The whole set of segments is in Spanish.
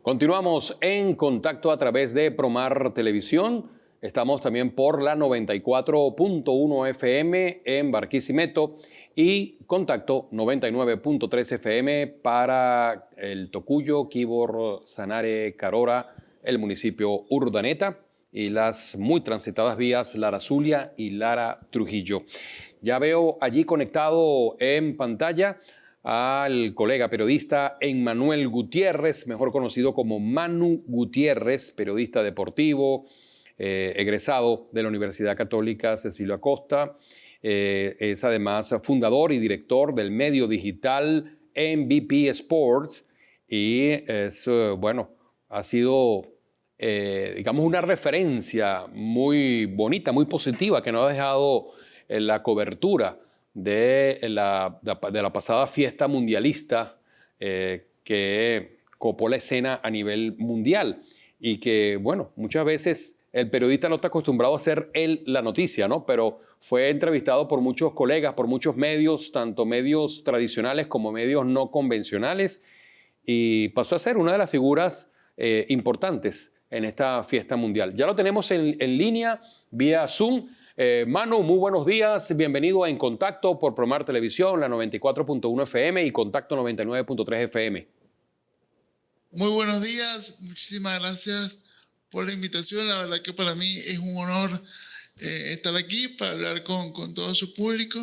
Continuamos en contacto a través de Promar Televisión. Estamos también por la 94.1 FM en Barquisimeto y contacto 99.3 FM para el Tocuyo, Quibor, Sanare, Carora, el municipio Urdaneta y las muy transitadas vías Lara Zulia y Lara Trujillo. Ya veo allí conectado en pantalla al colega periodista Emmanuel Gutiérrez, mejor conocido como Manu Gutiérrez, periodista deportivo, egresado de la Universidad Católica Cecilio Acosta. Es además fundador y director del medio digital MVP Sports y es, bueno, ha sido, digamos, una referencia muy bonita, muy positiva que nos ha dejado la cobertura de la pasada fiesta mundialista que copó la escena a nivel mundial y que, bueno, muchas veces el periodista no está acostumbrado a hacer él la noticia, ¿no? Pero fue entrevistado por muchos colegas, por muchos medios, tanto medios tradicionales como medios no convencionales, y pasó a ser una de las figuras importantes en esta fiesta mundial. Ya lo tenemos en línea vía Zoom. Manu, muy buenos días, bienvenido a En Contacto por Promar Televisión, la 94.1 FM y Contacto 99.3 FM. Muy buenos días, muchísimas gracias por la invitación. La verdad que para mí es un honor estar aquí para hablar con todo su público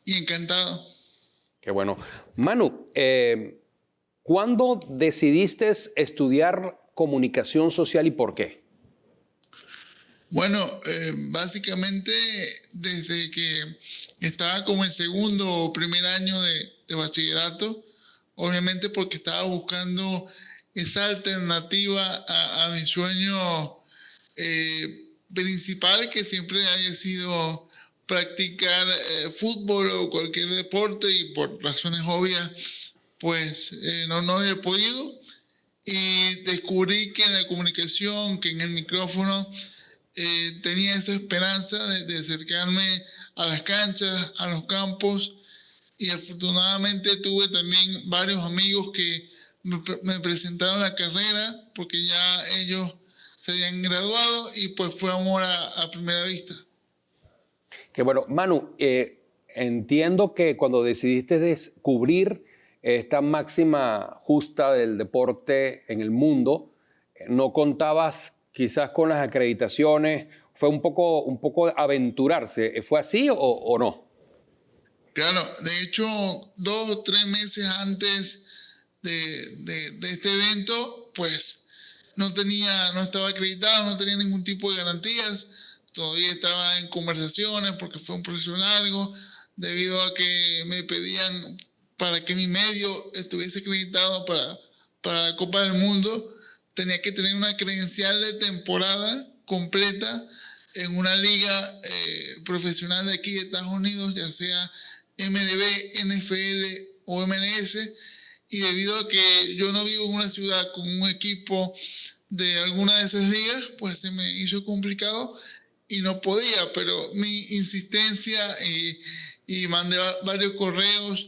y encantado. Qué bueno. Manu, ¿cuándo decidiste estudiar comunicación social y por qué? Bueno, básicamente desde que estaba como en segundo o primer año de bachillerato, obviamente porque estaba buscando esa alternativa a mi sueño principal, que siempre haya sido practicar fútbol o cualquier deporte, y por razones obvias pues no he podido, y descubrí que en la comunicación, que en el micrófono tenía esa esperanza de acercarme a las canchas, a los campos, y afortunadamente tuve también varios amigos que me presentaron la carrera porque ya ellos se habían graduado, y pues fue amor a primera vista. Qué bueno. Manu, entiendo que cuando decidiste descubrir esta máxima justa del deporte en el mundo, no contabas quizás con las acreditaciones, fue un poco aventurarse. ¿Fue así o no? Claro, de hecho, 2 o 3 meses antes de este evento, pues no estaba acreditado, no tenía ningún tipo de garantías. Todavía estaba en conversaciones porque fue un proceso largo, debido a que me pedían para que mi medio estuviese acreditado para la Copa del Mundo, tenía que tener una credencial de temporada completa en una liga profesional de aquí de Estados Unidos, ya sea MLB, NFL o MLS, y debido a que yo no vivo en una ciudad con un equipo de alguna de esas ligas, pues se me hizo complicado y no podía, pero mi insistencia y mandé varios correos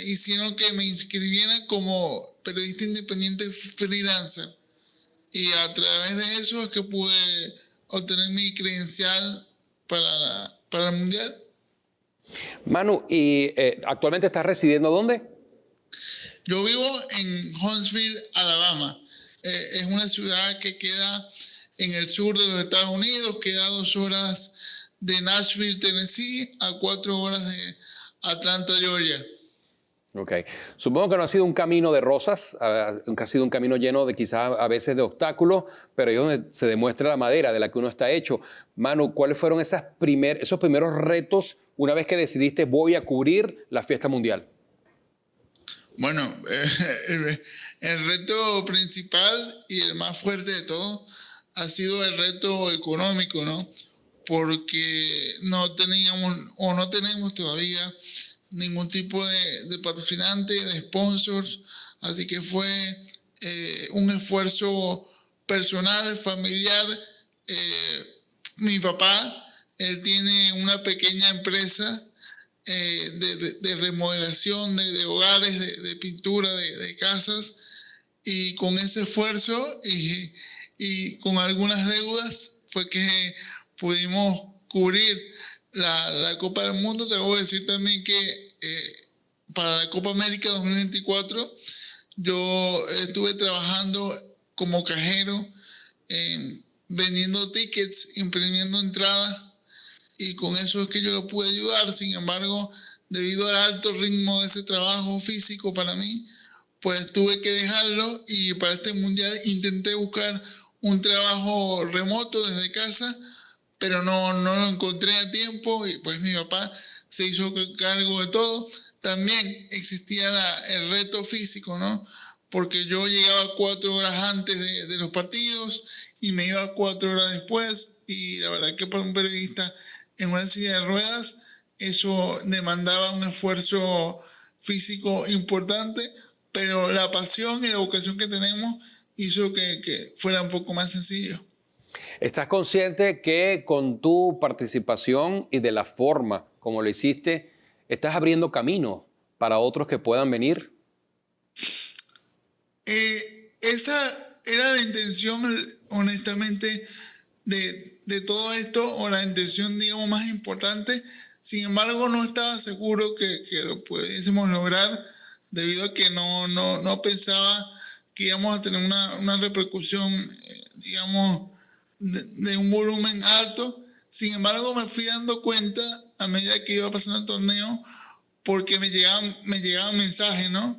hicieron que me inscribieran como periodista independiente freelancer, y a través de eso es que pude obtener mi credencial para el Mundial. Manu, ¿y actualmente estás residiendo dónde? Yo vivo en Huntsville, Alabama. Es una ciudad que queda en el sur de los Estados Unidos, queda a 2 horas de Nashville, Tennessee, a 4 horas de Atlanta, Georgia. Ok. Supongo que no ha sido un camino de rosas, ha sido un camino lleno de quizás a veces de obstáculos, pero ahí es donde se demuestra la madera de la que uno está hecho. Manu, ¿cuáles fueron esos primeros retos una vez que decidiste voy a cubrir la fiesta mundial? Bueno, el reto principal y el más fuerte de todo ha sido el reto económico, ¿no? Porque no tenemos todavía ningún tipo de patrocinante, de sponsors, así que fue un esfuerzo personal, familiar. Mi papá, él tiene una pequeña empresa de remodelación de hogares, de pintura de casas, y con ese esfuerzo y con algunas deudas fue que pudimos cubrir la Copa del Mundo. Te voy a decir también que para la Copa América 2024 yo estuve trabajando como cajero, vendiendo tickets, imprimiendo entradas, y con eso es que yo lo pude ayudar. Sin embargo, debido al alto ritmo de ese trabajo físico para mí, pues tuve que dejarlo, y para este mundial intenté buscar un trabajo remoto desde casa, pero no lo encontré a tiempo, y pues mi papá se hizo cargo de todo. También existía el reto físico, ¿no? Porque yo llegaba 4 horas antes de los partidos y me iba 4 horas después, y la verdad que para un periodista en una silla de ruedas eso demandaba un esfuerzo físico importante, pero la pasión y la vocación que tenemos hizo que fuera un poco más sencillo. ¿Estás consciente que con tu participación y de la forma como lo hiciste, estás abriendo camino para otros que puedan venir? Esa era la intención, honestamente, de todo esto, o la intención, digamos, más importante. Sin embargo, no estaba seguro que lo pudiésemos lograr, debido a que no pensaba que íbamos a tener una repercusión, digamos, de un volumen alto. Sin embargo, me fui dando cuenta a medida que iba pasando el torneo, porque me llegaban mensajes, ¿no?,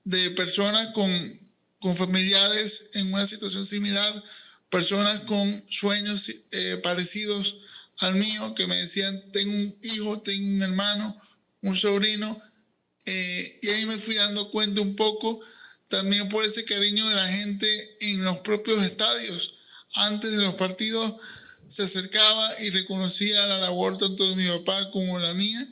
de personas con familiares en una situación similar, personas con sueños parecidos al mío, que me decían: tengo un hijo, tengo un hermano, un sobrino, y ahí me fui dando cuenta un poco también por ese cariño de la gente en los propios estadios. Antes de los partidos se acercaba y reconocía la labor tanto de mi papá como la mía.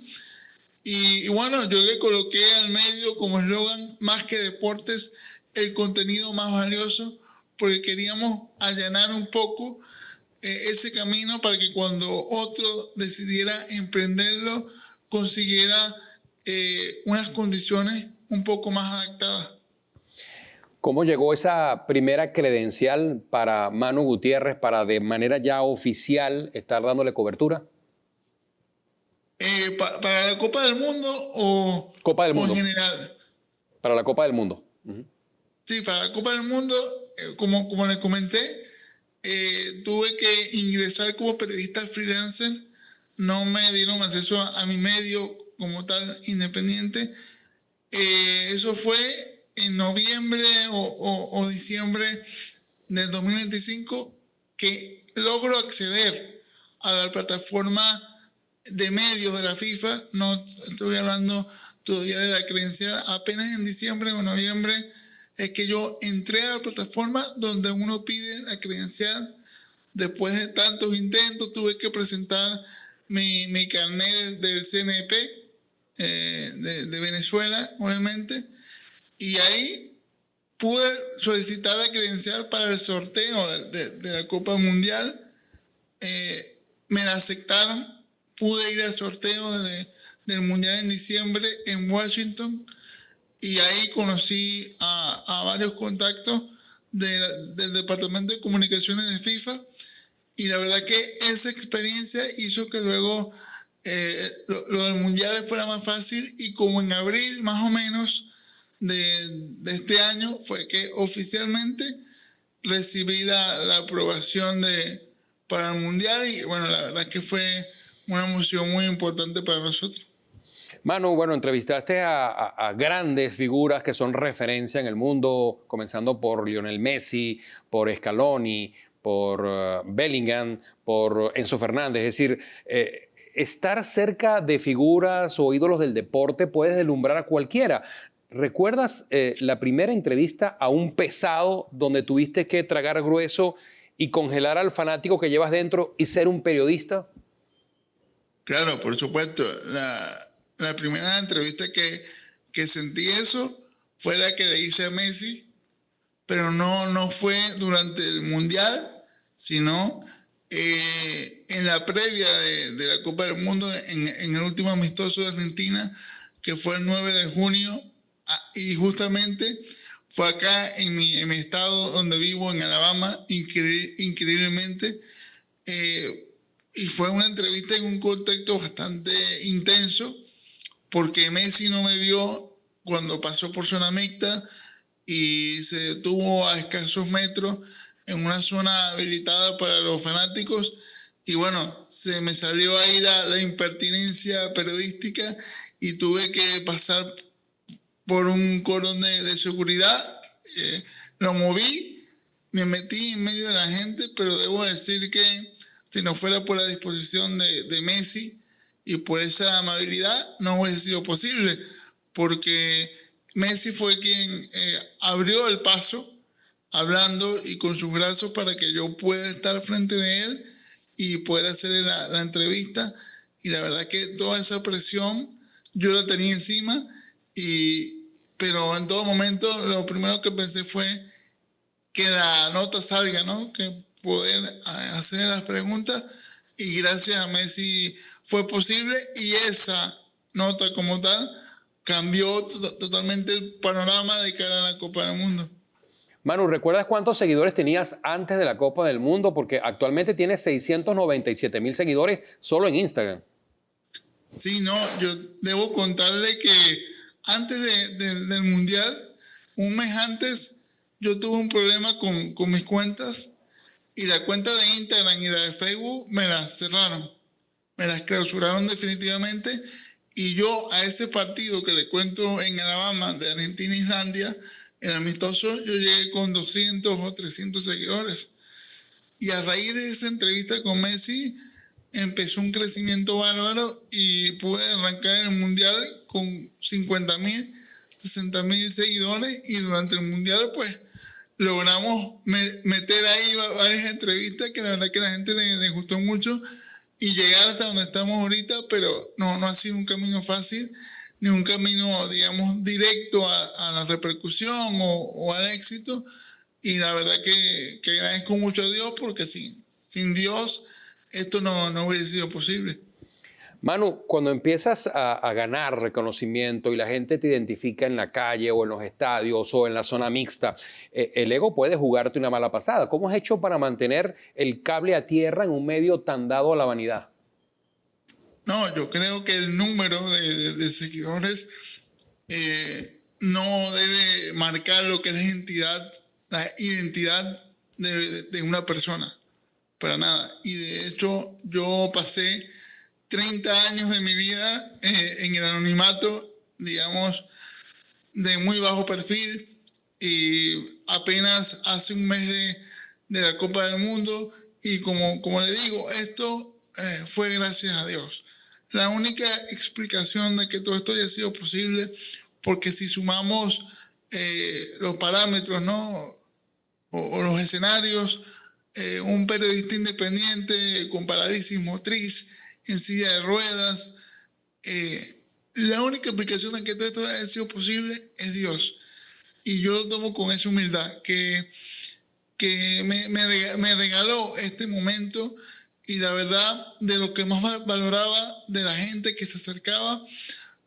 Y bueno, yo le coloqué al medio como eslogan: más que deportes, el contenido más valioso, porque queríamos allanar un poco ese camino para que cuando otro decidiera emprenderlo, consiguiera unas condiciones un poco más adaptadas. ¿Cómo llegó esa primera credencial para Manu Gutiérrez para de manera ya oficial estar dándole cobertura? ¿Para la Copa del Mundo o en general? Para la Copa del Mundo. Sí, para la Copa del Mundo, como les comenté, tuve que ingresar como periodista freelancer. No me dieron acceso a mi medio como tal independiente. Eso fue en noviembre o diciembre del 2025 que logro acceder a la plataforma de medios de la FIFA. No estoy hablando todavía de la credencial. Apenas en diciembre o noviembre es que yo entré a la plataforma donde uno pide la credencial. Después de tantos intentos, tuve que presentar mi carnet del CNP de Venezuela, obviamente, y ahí pude solicitar la credencial para el sorteo de la Copa Mundial. Me la aceptaron. Pude ir al sorteo del Mundial en diciembre en Washington, y ahí conocí a varios contactos del Departamento de Comunicaciones de FIFA, y la verdad que esa experiencia hizo que luego lo del Mundial fuera más fácil, y como en abril más o menos de este año fue que oficialmente recibí la aprobación para el Mundial, y bueno, la verdad que fue una emoción muy importante para nosotros. Manu, bueno, entrevistaste a grandes figuras que son referencia en el mundo, comenzando por Lionel Messi, por Scaloni, por Bellingham, por Enzo Fernández. Es decir, estar cerca de figuras o ídolos del deporte puede deslumbrar a cualquiera. ¿Recuerdas la primera entrevista a un pesado donde tuviste que tragar grueso y congelar al fanático que llevas dentro y ser un periodista? Claro, por supuesto. La primera entrevista que sentí eso fue la que le hice a Messi, pero no fue durante el Mundial, sino en la previa de la Copa del Mundo, en el último amistoso de Argentina, que fue el 9 de junio, y justamente Fue acá en mi estado donde vivo, en Alabama, increíblemente. Y fue una entrevista en un contexto bastante intenso, porque Messi no me vio cuando pasó por zona mixta y se detuvo a escasos metros en una zona habilitada para los fanáticos. Y bueno, se me salió ahí la impertinencia periodística y tuve que pasar por un cordón de seguridad. Lo moví, me metí en medio de la gente, pero debo decir que si no fuera por la disposición de Messi y por esa amabilidad, no hubiese sido posible, porque Messi fue quien abrió el paso hablando y con sus brazos para que yo pueda estar frente de él y poder hacerle la entrevista. Y la verdad que toda esa presión yo la tenía encima, pero en todo momento lo primero que pensé fue que la nota salga, ¿no? Que poder hacer las preguntas, y gracias a Messi fue posible, y esa nota como tal cambió totalmente el panorama de cara a la Copa del Mundo. Manu, ¿recuerdas cuántos seguidores tenías antes de la Copa del Mundo? Porque actualmente tienes 697,000 seguidores solo en Instagram. Sí, no, yo debo contarle que antes del Mundial, un mes antes, yo tuve un problema con mis cuentas, y la cuenta de Instagram y la de Facebook me las cerraron, me las clausuraron definitivamente. Y yo a ese partido que le cuento en Alabama de Argentina-Islandia, el amistoso, yo llegué con 200 o 300 seguidores. Y a raíz de esa entrevista con Messi, empezó un crecimiento bárbaro y pude arrancar el Mundial con 50,000, 60,000 seguidores. Y durante el Mundial, pues, logramos meter ahí varias entrevistas que la verdad que a la gente le gustó mucho, y llegar hasta donde estamos ahorita, pero no ha sido un camino fácil, ni un camino, digamos, directo a la repercusión o al éxito. Y la verdad que agradezco mucho a Dios, porque sin Dios esto no hubiese sido posible. Manu, cuando empiezas a ganar reconocimiento y la gente te identifica en la calle o en los estadios o en la zona mixta, el ego puede jugarte una mala pasada. ¿Cómo has hecho para mantener el cable a tierra en un medio tan dado a la vanidad? No, yo creo que el número de seguidores no debe marcar lo que es la identidad de una persona, para nada. Y de hecho, yo pasé 30 años de mi vida en el anonimato, digamos, de muy bajo perfil, y apenas hace un mes de la Copa del Mundo, y como le digo, esto fue gracias a Dios. La única explicación de que todo esto haya sido posible, porque si sumamos los parámetros, ¿no? o los escenarios, un periodista independiente con parálisis motriz, en silla de ruedas, la única explicación de que todo esto haya sido posible es Dios. Y yo lo tomo con esa humildad, que me regaló este momento. Y la verdad, de lo que más valoraba de la gente que se acercaba,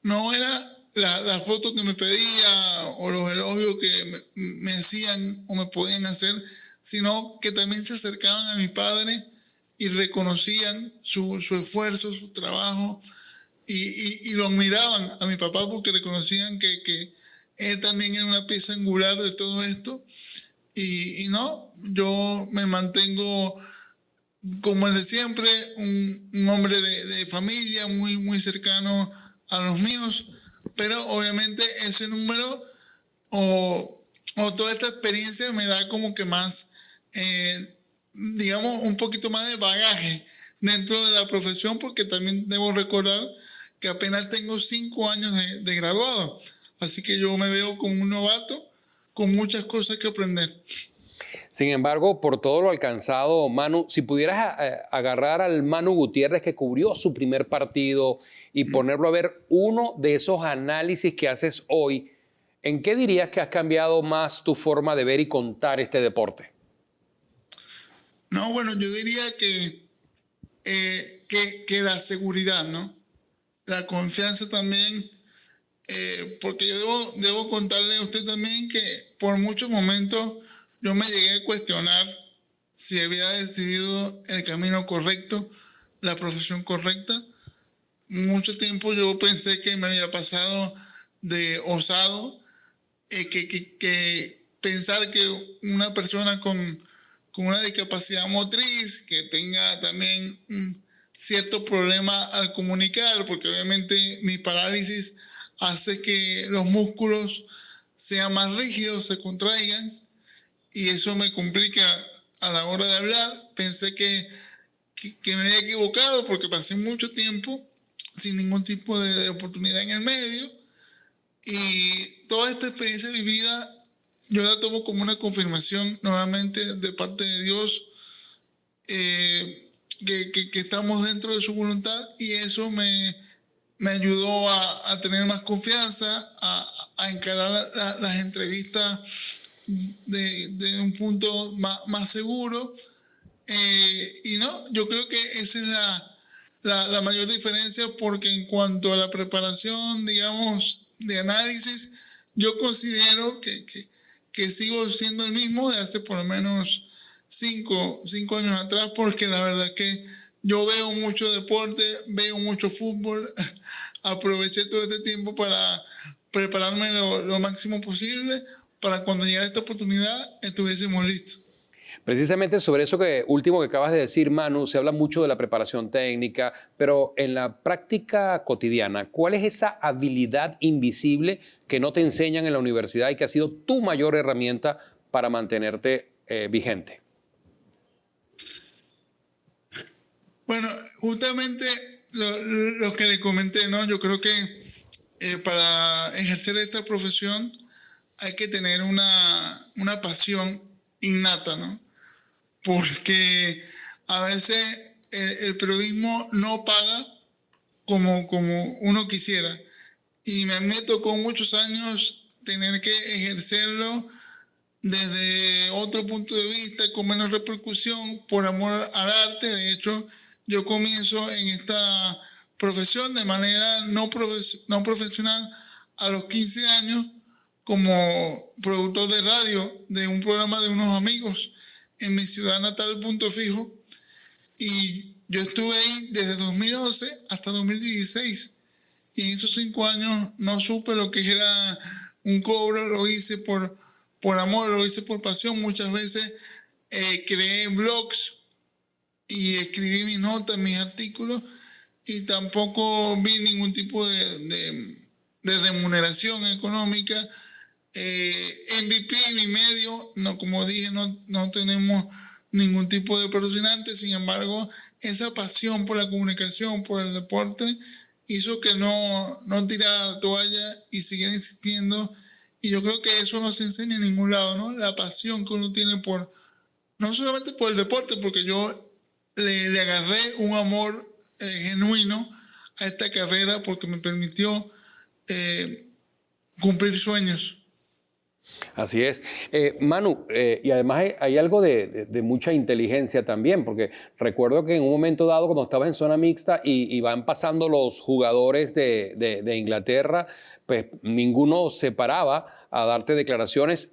no era la foto que me pedía o los elogios que me hacían o me podían hacer, sino que también se acercaban a mi padre y reconocían su esfuerzo, su trabajo, y lo admiraban a mi papá, porque reconocían que él también era una pieza angular de todo esto. Y no, yo me mantengo como el de siempre, un hombre de familia, muy cercano a los míos, pero obviamente ese número o toda esta experiencia me da como que más, digamos, un poquito más de bagaje dentro de la profesión, porque también debo recordar que apenas tengo 5 años de graduado, así que yo me veo como un novato con muchas cosas que aprender. Sin embargo, por todo lo alcanzado, Manu, si pudieras agarrar al Manu Gutiérrez que cubrió su primer partido y ponerlo a ver uno de esos análisis que haces hoy, ¿en qué dirías que has cambiado más tu forma de ver y contar este deporte? No, bueno, yo diría que la seguridad, ¿no? La confianza también porque yo debo contarle a usted también que por muchos momentos yo me llegué a cuestionar si había decidido el camino correcto, la profesión correcta. Mucho tiempo yo pensé que me había pasado de osado, que pensar que una persona con una discapacidad motriz, que tenga también cierto problema al comunicar, porque obviamente mi parálisis hace que los músculos sean más rígidos, se contraigan, y eso me complica a la hora de hablar. Pensé que me había equivocado porque pasé mucho tiempo sin ningún tipo de oportunidad en el medio, y toda esta experiencia vivida yo la tomo como una confirmación nuevamente de parte de Dios, que estamos dentro de su voluntad, y eso me ayudó a tener más confianza, a encarar las entrevistas de un punto más seguro. Y no, yo creo que esa es la mayor diferencia, porque en cuanto a la preparación, digamos, de análisis, yo considero que sigo siendo el mismo de hace por lo menos 5 años atrás, porque la verdad es que yo veo mucho deporte, veo mucho fútbol, aproveché todo este tiempo para prepararme lo máximo posible para cuando llegara esta oportunidad estuviésemos listos. Precisamente sobre eso último que acabas de decir, Manu, se habla mucho de la preparación técnica, pero en la práctica cotidiana, ¿cuál es esa habilidad invisible que no te enseñan en la universidad y que ha sido tu mayor herramienta para mantenerte vigente? Bueno, justamente lo que le comenté, ¿no? Yo creo que para ejercer esta profesión hay que tener una pasión innata, ¿no? Porque a veces el periodismo no paga como uno quisiera. Y me tocó muchos años tener que ejercerlo desde otro punto de vista, con menos repercusión, por amor al arte. De hecho, yo comienzo en esta profesión de manera no profesional a los 15 años como productor de radio de un programa de unos amigos en mi ciudad natal, Punto Fijo. Y yo estuve ahí desde 2011 hasta 2016. Y en esos 5 años no supe lo que era un cobro, lo hice por amor, lo hice por pasión. Muchas veces creé blogs y escribí mis notas, mis artículos, y tampoco vi ningún tipo de remuneración económica. MVP, mi medio, no, como dije, no tenemos ningún tipo de patrocinante. Sin embargo, esa pasión por la comunicación, por el deporte, hizo que no tirara la toalla y siguiera insistiendo. Y yo creo que eso no se enseña en ningún lado, ¿no? La pasión que uno tiene no solamente por el deporte, porque yo le agarré un amor genuino a esta carrera, porque me permitió cumplir sueños. Así es. Manu, y además hay algo de mucha inteligencia también, porque recuerdo que en un momento dado, cuando estabas en zona mixta y van pasando los jugadores de Inglaterra, pues ninguno se paraba a darte declaraciones.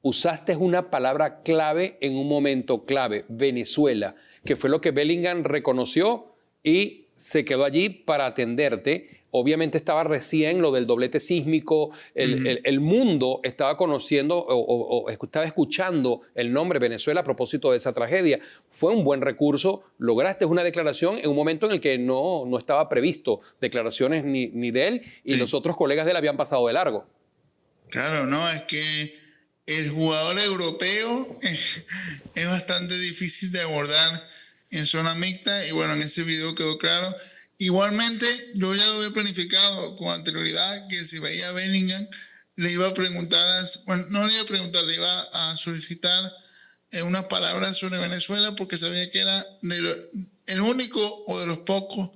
Usaste una palabra clave en un momento clave, Venezuela, que fue lo que Bellingham reconoció y se quedó allí para atenderte. Obviamente estaba recién lo del doblete sísmico, el mundo estaba conociendo o estaba escuchando el nombre Venezuela a propósito de esa tragedia. Fue un buen recurso, lograste una declaración en un momento en el que no estaba previsto declaraciones ni de él, y los otros colegas de él habían pasado de largo. Claro, no, es que el jugador europeo es bastante difícil de abordar en zona mixta, y bueno, en ese video quedó claro. Igualmente, yo ya lo había planificado con anterioridad, que si veía a Bellingham, le iba a preguntar, bueno, no le iba a preguntar, le iba a solicitar unas palabras sobre Venezuela, porque sabía que era el único o de los pocos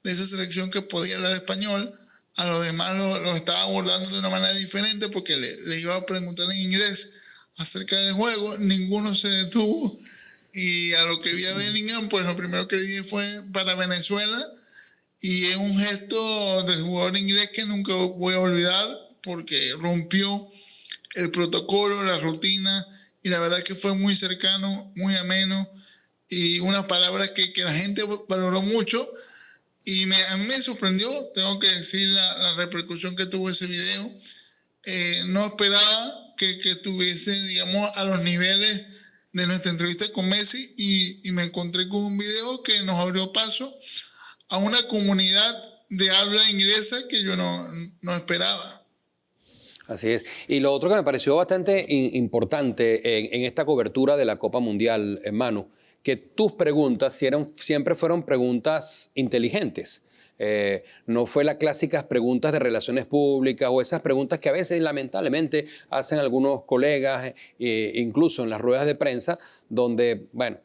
de esa selección que podía hablar español. A los demás lo estaba abordando de una manera diferente, porque le iba a preguntar en inglés acerca del juego. Ninguno se detuvo, y a lo que vi a Bellingham, pues lo primero que dije fue para Venezuela. y es un gesto del jugador inglés que nunca voy a olvidar porque rompió el protocolo, la rutina, y la verdad que fue muy cercano, muy ameno, y unas palabras que la gente valoró mucho. Y a mí me sorprendió, tengo que decir, la repercusión que tuvo ese video. No esperaba que estuviese, digamos, a los niveles de nuestra entrevista con Messi, y me encontré con un video que nos abrió paso a una comunidad de habla inglesa que yo no esperaba. Así es. Y lo otro que me pareció bastante importante en esta cobertura de la Copa Mundial, Manu, que tus preguntas siempre fueron preguntas inteligentes. No fue las clásicas preguntas de relaciones públicas o esas preguntas que a veces lamentablemente hacen algunos colegas, incluso en las ruedas de prensa, donde, bueno,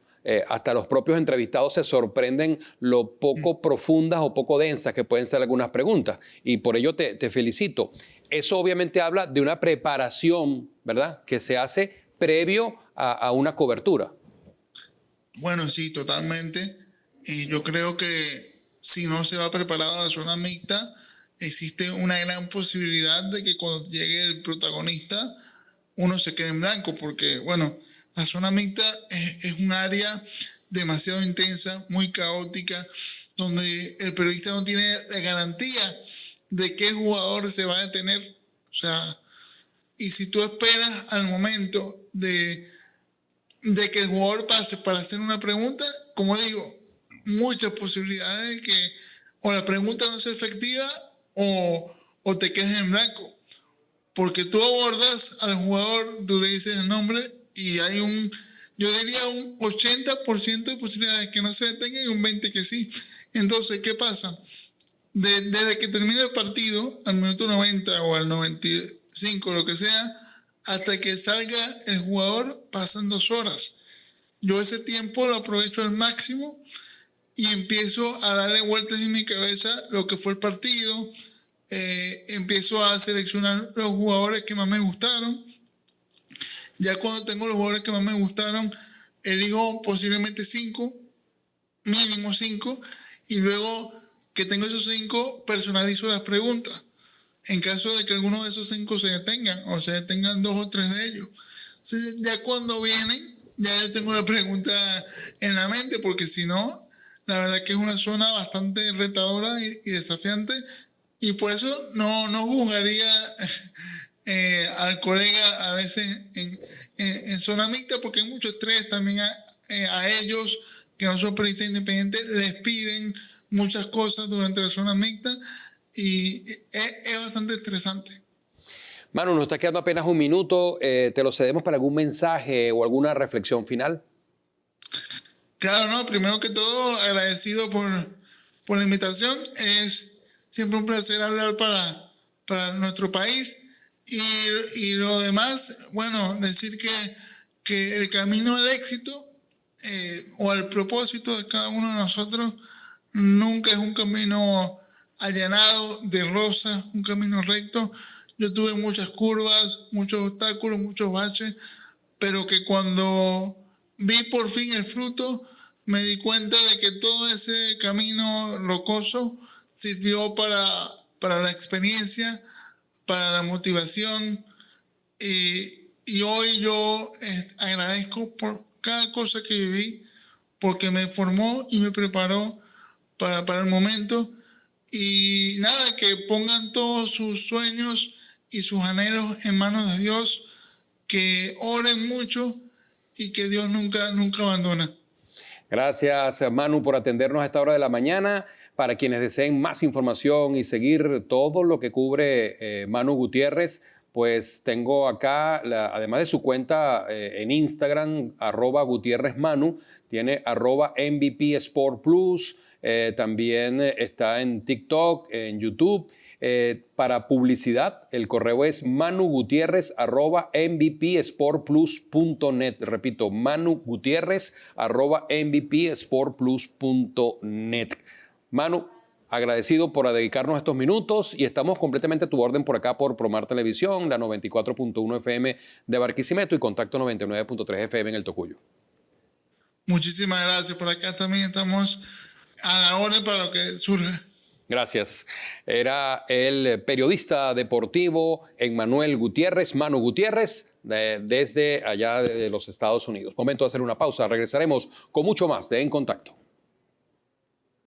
hasta los propios entrevistados se sorprenden lo poco profundas o poco densas que pueden ser algunas preguntas. Y por ello te felicito. Eso obviamente habla de una preparación, ¿verdad?, que se hace previo a una cobertura. Bueno, sí, totalmente. Yo creo que si no se va preparado a la zona mixta, existe una gran posibilidad de que cuando llegue el protagonista uno se quede en blanco, porque, bueno, la zona mixta es un área demasiado intensa, muy caótica, donde el periodista no tiene la garantía de qué jugador se va a detener. O sea, y si tú esperas al momento de que el jugador pase para hacer una pregunta, como digo, muchas posibilidades de que o la pregunta no sea efectiva o te quedes en blanco. Porque tú abordas al jugador, tú le dices el nombre y hay yo diría un 80% de posibilidades que no se detenga y un 20% que sí. Entonces, ¿qué pasa? Desde que termina el partido, al minuto 90 o al 95, lo que sea, hasta que salga el jugador, pasan 2 horas. Yo ese tiempo lo aprovecho al máximo y empiezo a darle vueltas en mi cabeza lo que fue el partido. Empiezo a seleccionar los jugadores que más me gustaron. Ya cuando tengo los jugadores que más me gustaron, elijo posiblemente 5, mínimo 5, y luego que tengo esos 5, personalizo las preguntas. En caso de que alguno de esos 5 se detengan, o se detengan 2 o 3 de ellos. Entonces, ya cuando vienen, ya yo tengo la pregunta en la mente, porque si no, la verdad que es una zona bastante retadora y desafiante, y por eso no juzgaría al colega a veces en zona mixta, porque hay mucho estrés también a ellos, que no son periodistas independientes, les piden muchas cosas durante la zona mixta, y es bastante estresante. Manu, nos está quedando apenas un minuto. ¿Te lo cedemos para algún mensaje o alguna reflexión final? Claro, no, primero que todo, agradecido por la invitación. Es siempre un placer hablar para nuestro país. Y lo demás, bueno, decir que el camino al éxito o al propósito de cada uno de nosotros nunca es un camino allanado de rosas, un camino recto. Yo tuve muchas curvas, muchos obstáculos, muchos baches, pero que cuando vi por fin el fruto, me di cuenta de que todo ese camino rocoso sirvió para la experiencia, para la motivación, y hoy yo agradezco por cada cosa que viví, porque me formó y me preparó para el momento. Y nada, que pongan todos sus sueños y sus anhelos en manos de Dios, que oren mucho y que Dios nunca abandona. Gracias, Manu, por atendernos a esta hora de la mañana. Para quienes deseen más información y seguir todo lo que cubre Manu Gutiérrez, pues tengo acá, además de su cuenta en Instagram, @GutiérrezManu, tiene @MVP Sport Plus, también está en TikTok, en YouTube. Para publicidad, el correo es manugutierrez@mvpsportplus.net. Repito, manugutierrez@mvpsportplus.net. Manu, agradecido por dedicarnos estos minutos y estamos completamente a tu orden por acá por Promar Televisión, la 94.1 FM de Barquisimeto y Contacto 99.3 FM en el Tocuyo. Muchísimas gracias. Por acá también estamos a la orden para lo que surja. Gracias. Era el periodista deportivo Emmanuel Gutiérrez, Manu Gutiérrez, desde allá de los Estados Unidos. Momento de hacer una pausa. Regresaremos con mucho más de En Contacto.